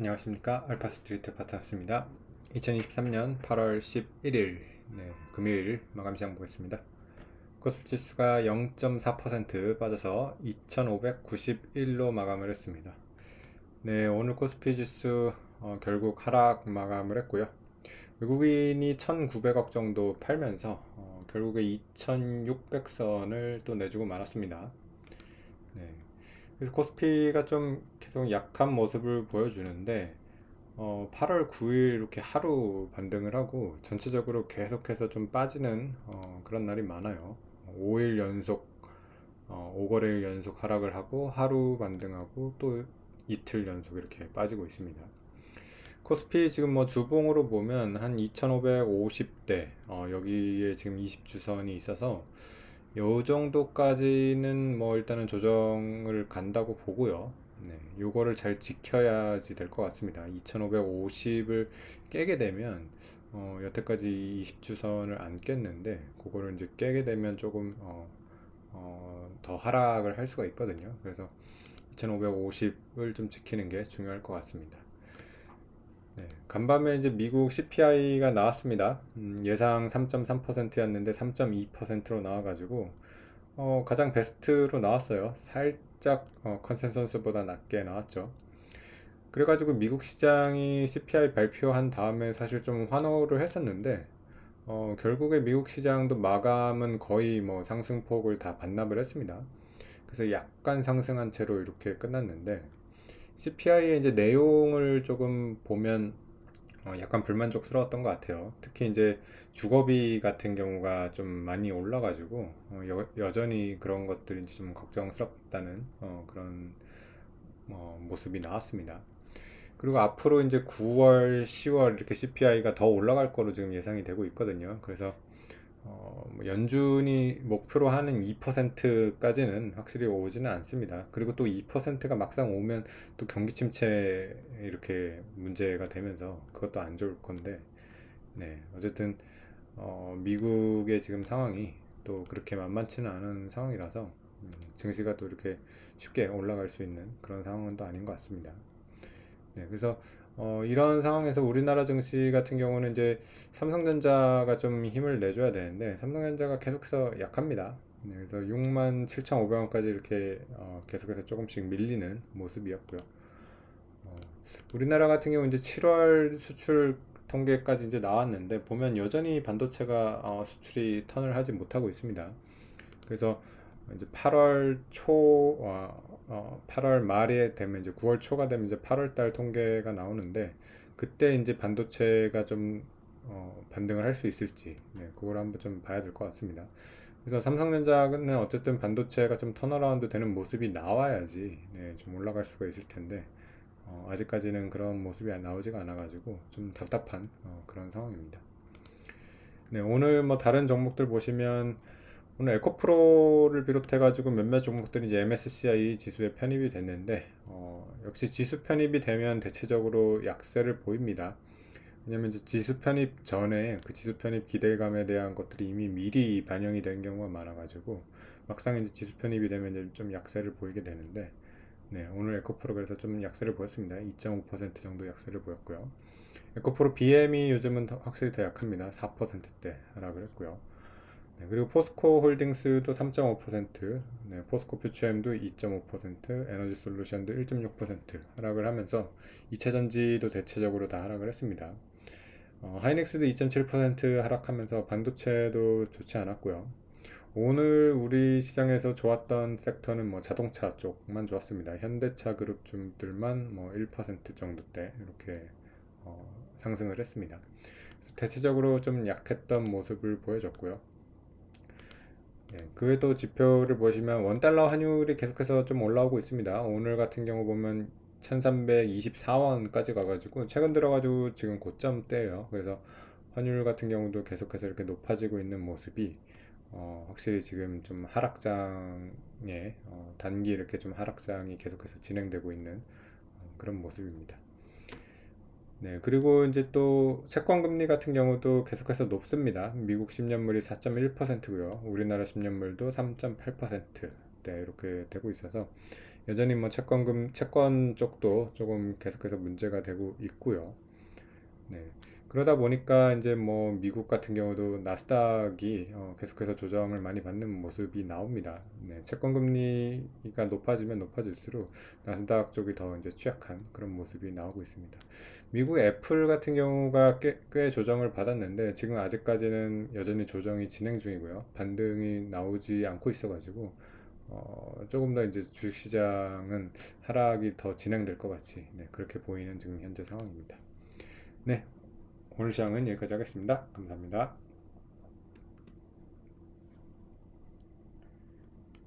안녕하십니까. 알파스트리트 파트너스입니다. 2023년 8월 11일 금요일 마감시장 보겠습니다. 코스피 지수가 0.4% 빠져서 2591로 마감을 했습니다. 오늘 코스피 지수 결국 하락 마감을 했고요. 외국인이 1900억 정도 팔면서 결국에 2600선을 또 내주고 말았습니다. 그래서 코스피가 좀 계속 약한 모습을 보여주는데 8월 9일 이렇게 하루 반등을 하고 전체적으로 계속해서 좀 빠지는 그런 날이 많아요. 5일 연속 5거래일 연속 하락을 하고 하루 반등하고 또 이틀 연속 이렇게 빠지고 있습니다. 코스피 지금 뭐 주봉으로 보면 한 2550대 여기에 지금 20주선이 있어서 요 정도까지는 뭐 일단은 조정을 간다고 보고요. 요거를 잘 지켜야지 될 것 같습니다. 2550을 깨게 되면 여태까지 20주선을 안 깼는데 그거를 이제 깨게 되면 조금 더 하락을 할 수가 있거든요. 그래서 2550을 좀 지키는 게 중요할 것 같습니다. 간밤에 이제 미국 CPI가 나왔습니다. 예상 3.3%였는데 3.2%로 나와가지고 가장 베스트로 나왔어요. 살짝 컨센서스보다 낮게 나왔죠. 그래가지고 미국 시장이 CPI 발표한 다음에 사실 좀 환호를 했었는데 결국에 미국 시장도 마감은 거의 뭐 상승폭을 다 반납을 했습니다. 그래서 약간 상승한 채로 이렇게 끝났는데 CPI의 이제 내용을 조금 보면 약간 불만족스러웠던 것 같아요. 특히 이제 주거비 같은 경우가 좀 많이 올라가지고 여전히 그런 것들이 좀 걱정스럽다는 그런 모습이 나왔습니다. 그리고 앞으로 이제 9월, 10월 이렇게 CPI가 더 올라갈 거로 지금 예상이 되고 있거든요. 그래서 뭐 연준이 목표로 하는 2%까지는 확실히 오지는 않습니다. 그리고 또 2%가 막상 오면 또 경기 침체 이렇게 문제가 되면서 그것도 안 좋을 건데, 어쨌든 미국의 지금 상황이 또 그렇게 만만치는 않은 상황이라서 증시가 또 이렇게 쉽게 올라갈 수 있는 그런 상황은 또 아닌 것 같습니다. 그래서 이런 상황에서 우리나라 증시 같은 경우는 이제 삼성전자가 좀 힘을 내줘야 되는데 삼성전자가 계속해서 약합니다. 그래서 67,500원까지 이렇게 계속해서 조금씩 밀리는 모습이었고요. 우리나라 같은 경우 이제 7월 수출 통계까지 이제 나왔는데 보면 여전히 반도체가 수출이 턴을 하지 못하고 있습니다. 그래서 이제 8월 초, 8월 말에 되면 이제 9월 초가 되면 이제 8월 달 통계가 나오는데 그때 이제 반도체가 좀 반등을 할 수 있을지, 그걸 한번 좀 봐야 될 것 같습니다. 그래서 삼성전자는 어쨌든 반도체가 좀 턴어라운드 되는 모습이 나와야지 좀 올라갈 수가 있을 텐데 아직까지는 그런 모습이 나오지가 않아가지고 좀 답답한 그런 상황입니다. 오늘 뭐 다른 종목들 보시면 오늘 에코프로를 비롯해가지고 몇몇 종목들이 이제 MSCI 지수에 편입이 됐는데 역시 지수 편입이 되면 대체적으로 약세를 보입니다. 왜냐면 이제 지수 편입 전에 그 지수 편입 기대감에 대한 것들이 이미 미리 반영이 된 경우가 많아가지고 막상 이제 지수 편입이 되면 이제 좀 약세를 보이게 되는데 오늘 에코프로 그래서 좀 약세를 보였습니다. 2.5% 정도 약세를 보였고요. 에코프로 BM이 요즘은 확실히 더 약합니다. 4%대 하락을 했고요. 그리고 포스코 홀딩스도 3.5%, 포스코 퓨처엠도 2.5%, 에너지솔루션도 1.6% 하락을 하면서 2차전지도 대체적으로 다 하락을 했습니다. 하이닉스도 2.7% 하락하면서 반도체도 좋지 않았고요. 오늘 우리 시장에서 좋았던 섹터는 뭐 자동차 쪽만 좋았습니다. 현대차 그룹주들만 뭐 1% 정도대 이렇게 상승을 했습니다. 대체적으로 좀 약했던 모습을 보여줬고요. 그 외에도 지표를 보시면 원달러 환율이 계속해서 좀 올라오고 있습니다. 오늘 같은 경우 보면 1324원까지 가가지고 최근 들어가지고 지금 고점대예요. 그래서 환율 같은 경우도 계속해서 이렇게 높아지고 있는 모습이 확실히 지금 좀 하락장에 단기 이렇게 좀 하락장이 계속해서 진행되고 있는 그런 모습입니다. 그리고 이제 또 채권 금리 같은 경우도 계속해서 높습니다. 미국 10년물이 4.1%고요. 우리나라 10년물도 3.8%대 이렇게 되고 있어서 여전히 뭐 채권 쪽도 조금 계속해서 문제가 되고 있고요. 네. 그러다 보니까 이제 뭐 미국 같은 경우도 나스닥이 계속해서 조정을 많이 받는 모습이 나옵니다. 네. 채권 금리가 높아지면 높아질수록 나스닥 쪽이 더 이제 취약한 그런 모습이 나오고 있습니다. 미국 애플 같은 경우가 꽤 조정을 받았는데 지금 아직까지는 여전히 조정이 진행 중이고요. 반등이 나오지 않고 있어가지고 조금 더 이제 주식시장은 하락이 더 진행될 것 같이 네, 그렇게 보이는 지금 현재 상황입니다. 네, 오늘 시장은 여기까지 하겠습니다. 감사합니다.